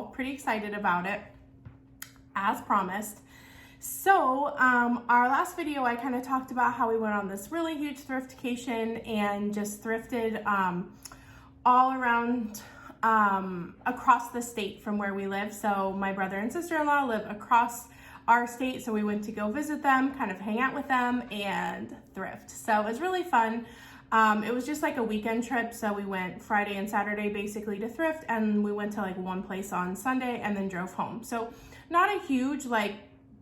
haul. Pretty excited about it, as promised. So our last video, I kind of talked about how we went on this really huge Thriftcation and just thrifted all around across the state from where we live. So my brother and sister-in-law live across our state, so we went to go visit them, kind of hang out with them, and thrift. So it was really fun. It was just like a weekend trip, so we went Friday and Saturday basically to thrift, and we went to like one place on Sunday and then drove home. So not a huge like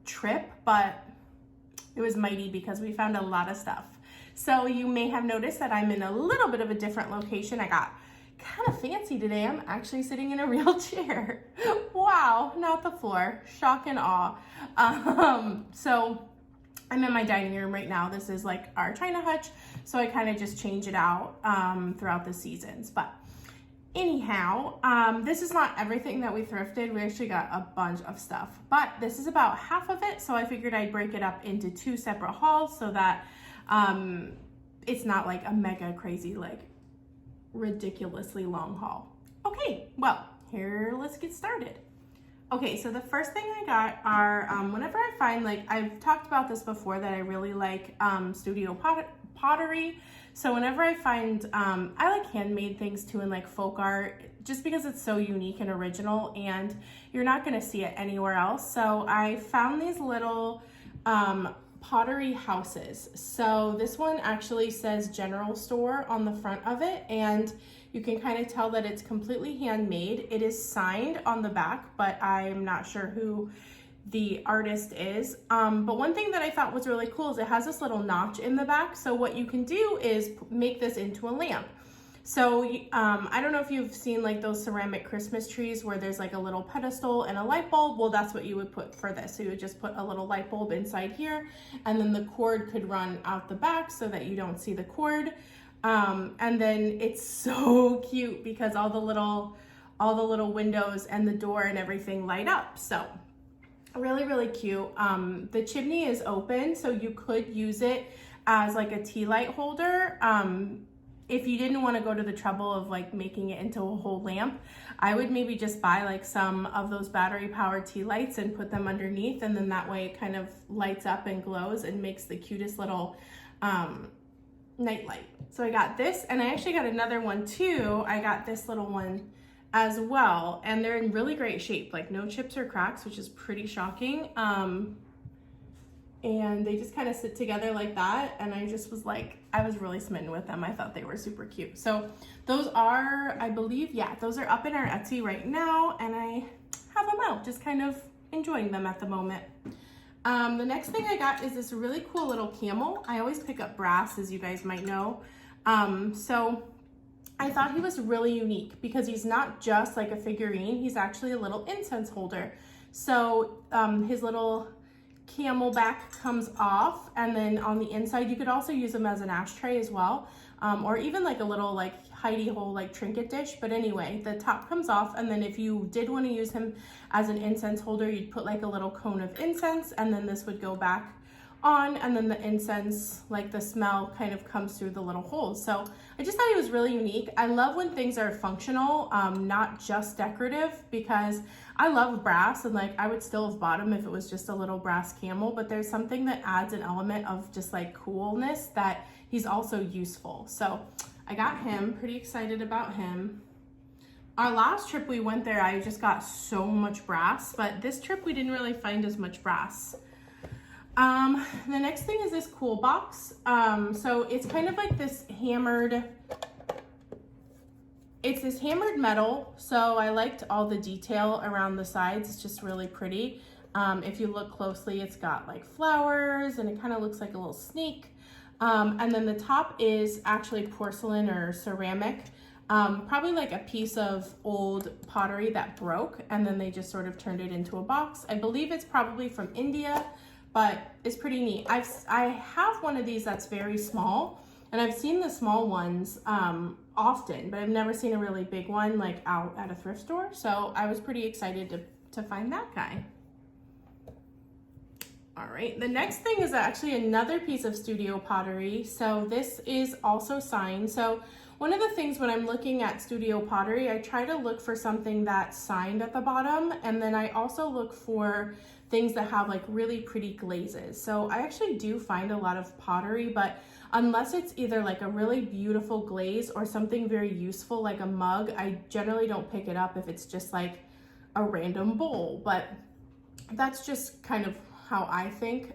trip, but it was mighty because we found a lot of stuff. So you may have noticed that I'm in a little bit of a different location. I got kind of fancy today. I'm actually sitting in a real chair. Wow, not the floor. Shock and awe. So I'm in my dining room right now. This is like our China hutch, so I kind of just change it out throughout the seasons. But anyhow, this is not everything that we thrifted. We actually got a bunch of stuff, but this is about half of it. So I figured I'd break it up into two separate hauls so that it's not like a mega crazy, like ridiculously long haul. Okay, well, let's get started. Okay, so the first thing I got are, whenever I find, like, I've talked about this before, that I really like studio pottery. So whenever I find, I like handmade things too, and like folk art, just because it's so unique and original and you're not gonna see it anywhere else. So I found these little pottery houses. So this one actually says general store on the front of it, and you can kind of tell that it's completely handmade. It is signed on the back, but I'm not sure who the artist is. But one thing that I thought was really cool is it has this little notch in the back. So what you can do is make this into a lamp. So I don't know if you've seen like those ceramic Christmas trees where there's like a little pedestal and a light bulb. Well, that's what you would put for this. So you would just put a little light bulb inside here, and then the cord could run out the back so that you don't see the cord. And then it's so cute because all the little windows and the door and everything light up. So really, really cute. The chimney is open, so you could use it as like a tea light holder. If you didn't want to go to the trouble of like making it into a whole lamp, I would maybe just buy like some of those battery powered tea lights and put them underneath, and then that way it kind of lights up and glows and makes the cutest little night light. So I got this, and I actually got another one too. I got this little one as well, and they're in really great shape, like no chips or cracks, which is pretty shocking. And they just kind of sit together like that, and I just was like, I was really smitten with them. I thought they were super cute. So those are, I believe, yeah, those are up in our Etsy right now, and I have them out, just kind of enjoying them at the moment. The next thing I got is this really cool little camel. I always pick up brass, as you guys might know. So I thought he was really unique because he's not just like a figurine, he's actually a little incense holder. So his little camel back comes off, and then on the inside you could also use them as an ashtray as well, or even like a little like hidey hole like trinket dish. But anyway, the top comes off, and then if you did want to use him as an incense holder, you'd put like a little cone of incense, and then this would go back on, and then the incense, like the smell, kind of comes through the little holes. So I just thought it was really unique. I love when things are functional, not just decorative, because I love brass, and like I would still have bought them if it was just a little brass camel, but there's something that adds an element of just like coolness that he's also useful. So I got him, pretty excited about him. Our last trip we went there, I just got so much brass, but this trip we didn't really find as much brass. The next thing is this cool box. So it's kind of like this hammered, it's this hammered metal. So I liked all the detail around the sides. It's just really pretty. If you look closely, it's got like flowers, and it kind of looks like a little snake. And then the top is actually porcelain or ceramic. Probably like a piece of old pottery that broke, and then they just sort of turned it into a box. I believe it's probably from India, but it's pretty neat. I have one of these that's very small, and I've seen the small ones often, but I've never seen a really big one like out at a thrift store. So I was pretty excited to find that guy. All right, the next thing is actually another piece of studio pottery. So this is also signed. So one of the things when I'm looking at studio pottery, I try to look for something that's signed at the bottom, and then I also look for things that have like really pretty glazes. So I actually do find a lot of pottery, but unless it's either like a really beautiful glaze or something very useful like a mug, I generally don't pick it up if it's just like a random bowl. But that's just kind of how I think.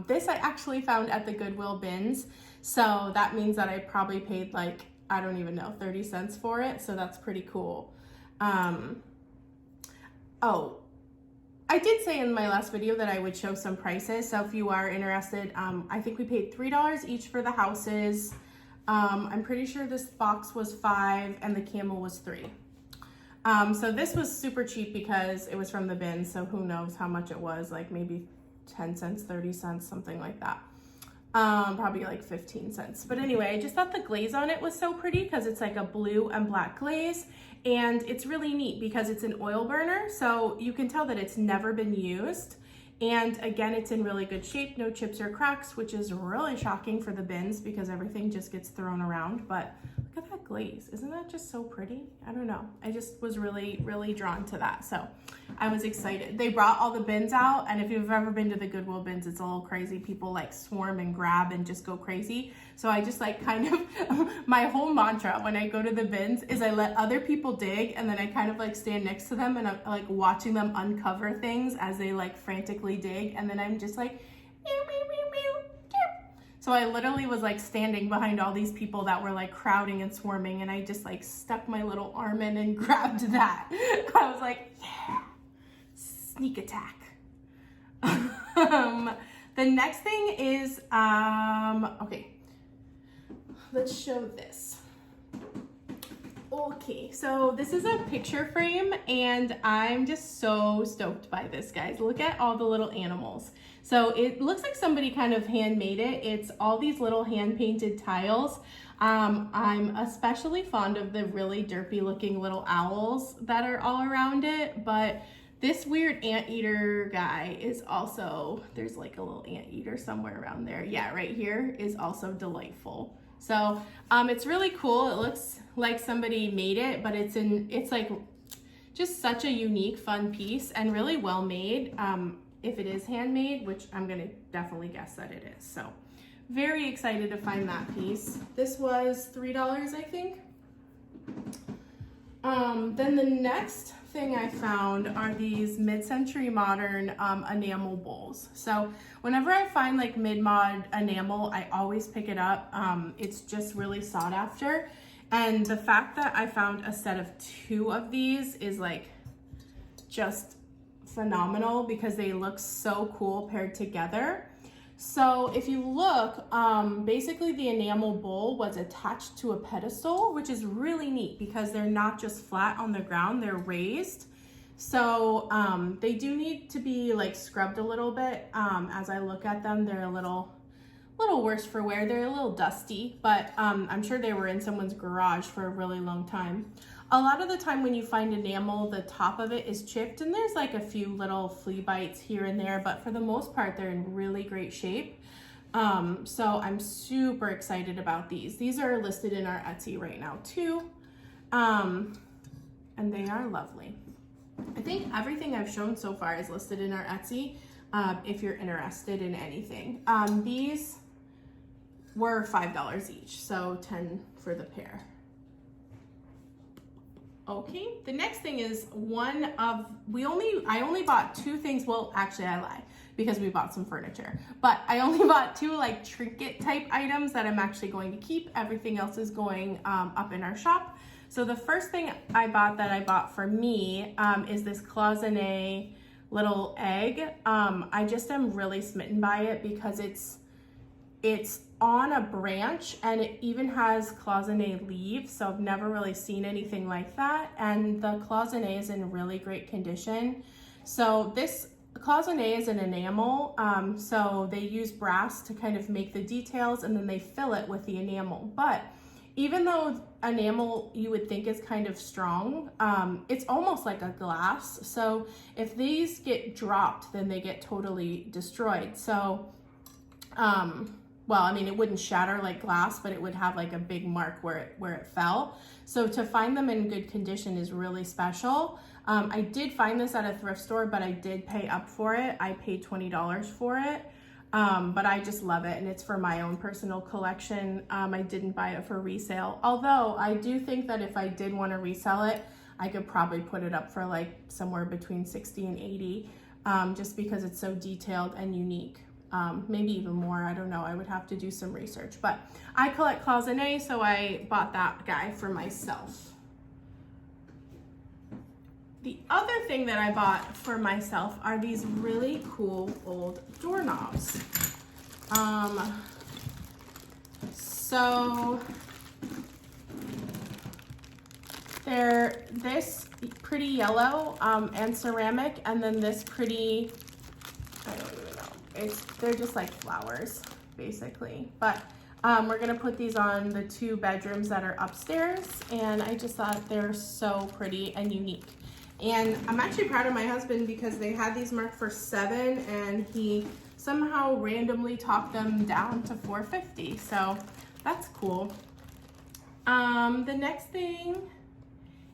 This I actually found at the Goodwill bins, so that means that I probably paid like, I don't even know, 30 cents for it, so that's pretty cool. Oh, I did say in my last video that I would show some prices, so if you are interested, I think we paid $3 each for the houses. I'm pretty sure this box was $5 and the camel was $3. So this was super cheap because it was from the bin, so who knows how much it was, like maybe 10 cents, 30 cents, something like that. Probably like 15 cents. But anyway, I just thought the glaze on it was so pretty because it's like a blue and black glaze, and it's really neat because it's an oil burner, so you can tell that it's never been used. And again, it's in really good shape, no chips or cracks, which is really shocking for the bins because everything just gets thrown around. But look at that glaze. Isn't that just so pretty? I don't know. I just was really, really drawn to that. So I was excited. They brought all the bins out, and if you've ever been to the Goodwill bins, it's a little crazy. People like swarm and grab and just go crazy. So I just like kind of, my whole mantra when I go to the bins is I let other people dig, and then I kind of like stand next to them and I'm like watching them uncover things as they like frantically dig, and then I'm just like, meow, meow, meow, meow, meow. So I literally was like standing behind all these people that were like crowding and swarming, and I just like stuck my little arm in and grabbed that. I was like, yeah, sneak attack. The next thing is, okay, let's show this. Okay, so this is a picture frame, and I'm just so stoked by this, guys. Look at all the little animals. So it looks like somebody kind of handmade it. It's all these little hand-painted tiles. I'm especially fond of the really derpy looking little owls that are all around it, but this weird anteater guy is also, there's like a little anteater somewhere around there. Yeah, right here is also delightful. So it's really cool. It looks like somebody made it, but it's like just such a unique, fun piece and really well made. If it is handmade, which I'm gonna definitely guess that it is. So very excited to find that piece. This was $3, I think. Then the next thing I found are these mid-century modern enamel bowls. So whenever I find like mid-mod enamel, I always pick it up. It's just really sought after. And the fact that I found a set of 2 of these is like just phenomenal because they look so cool paired together. So if you look, basically the enamel bowl was attached to a pedestal, which is really neat because they're not just flat on the ground, they're raised. So they do need to be like scrubbed a little bit. As I look at them, they're a little worse for wear. They're a little dusty, but I'm sure they were in someone's garage for a really long time. A lot of the time when you find enamel, the top of it is chipped and there's like a few little flea bites here and there, but for the most part, they're in really great shape. So I'm super excited about these. These are listed in our Etsy right now too. And they are lovely. I think everything I've shown so far is listed in our Etsy if you're interested in anything. These were $5 each, so 10 for the pair. Okay, the next thing is I only bought 2 things. Well, actually I lie because we bought some furniture, but I only bought 2 like trinket type items that I'm actually going to keep. Everything else is going up in our shop. So the first thing I bought for me is this cloisonne little egg. I just am really smitten by it because it's on a branch and it even has cloisonne leaves, so I've never really seen anything like that, and the cloisonne is in really great condition. So this cloisonne is an enamel, so they use brass to kind of make the details and then they fill it with the enamel. But even though enamel you would think is kind of strong, it's almost like a glass, so if these get dropped then they get totally destroyed. So well, I mean, it wouldn't shatter like glass, but it would have like a big mark where it fell. So to find them in good condition is really special. I did find this at a thrift store, but I did pay up for it. I paid $20 for it. But I just love it, and it's for my own personal collection. I didn't buy it for resale, although I do think that if I did want to resell it, I could probably put it up for like somewhere between 60 and 80, just because it's so detailed and unique. Maybe even more, I don't know, I would have to do some research, but I collect cloisonnés, so I bought that guy for myself. The other thing that I bought for myself are these really cool old doorknobs. So they're this pretty yellow and ceramic, and then this pretty, I don't even know, they're just like flowers basically, but we're gonna put these on the 2 bedrooms that are upstairs, and I just thought they're so pretty and unique. And I'm actually proud of my husband because they had these marked for $7 and he somehow randomly talked them down to $4.50. So that's cool. The next thing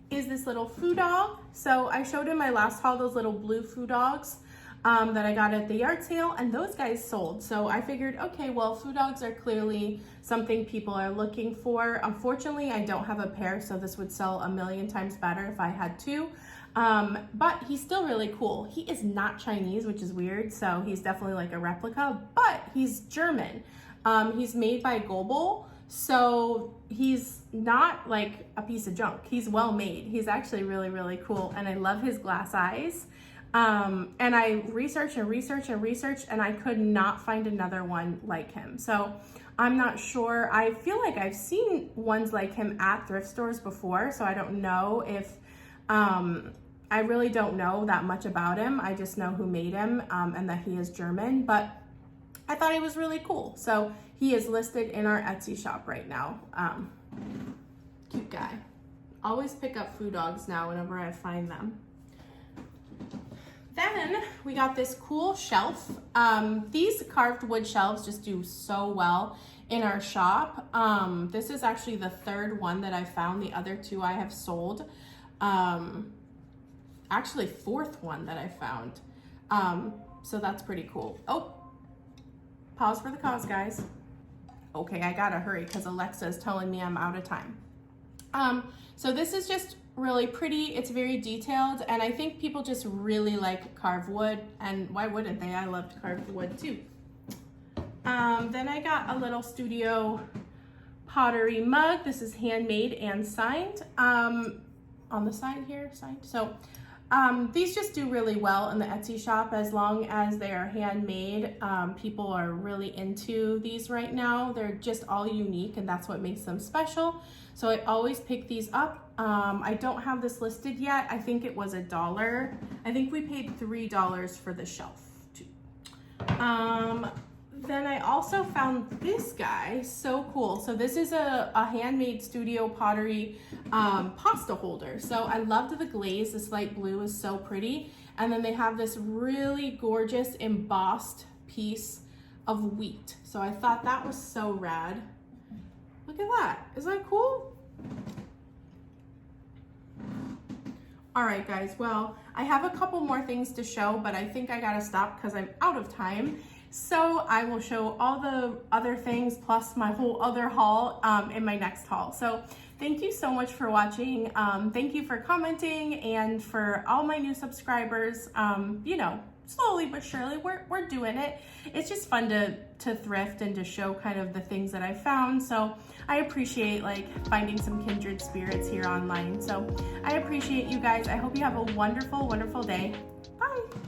is this little food dog. So I showed in my last haul those little blue food dogs that I got at the yard sale, and those guys sold. So I figured, okay, well, food dogs are clearly something people are looking for. Unfortunately, I don't have a pair, so this would sell a million times better if I had 2. But he's still really cool. He is not Chinese, which is weird, so he's definitely like a replica, but he's German. He's made by Boho, so he's not like a piece of junk. He's well made. He's actually really, really cool, and I love his glass eyes. And I researched and researched and researched, and I could not find another one like him. So I'm not sure. I feel like I've seen ones like him at thrift stores before, so I don't know if, I really don't know that much about him. I just know who made him, and that he is German, but I thought he was really cool. So he is listed in our Etsy shop right now. Cute guy. Always pick up food dogs now whenever I find them. Then we got this cool shelf. These carved wood shelves just do so well in our shop. This is actually the 3rd one that I found. The other 2 I have sold. Actually 4th one that I found. So that's pretty cool. Oh, pause for the cause, guys. Okay, I gotta hurry because Alexa is telling me I'm out of time. So this is just really pretty. It's very detailed, and I think people just really like carved wood, and why wouldn't they? I loved carved wood too. Then I got a little studio pottery mug. This is handmade and signed. On the side here, signed. So these just do really well in the Etsy shop as long as they are handmade. People are really into these right now. They're just all unique, and that's what makes them special. So I always pick these up. I don't have this listed yet. I think it was $1. I think we paid $3 for the shelf too. Then I also found this guy, so cool. So this is a handmade studio pottery pasta holder. So I loved the glaze. This light blue is so pretty. And then they have this really gorgeous embossed piece of wheat. So I thought that was so rad. Look at that. Isn't that cool? All right, guys. Well, I have a couple more things to show, but I think I gotta stop because I'm out of time. So I will show all the other things plus my whole other haul in my next haul. So thank you so much for watching. Thank you for commenting, and for all my new subscribers. You know, slowly but surely we're doing it. It's just fun to thrift and to show kind of the things that I found. So I appreciate like finding some kindred spirits here online. So I appreciate you guys. I hope you have a wonderful, wonderful day. Bye.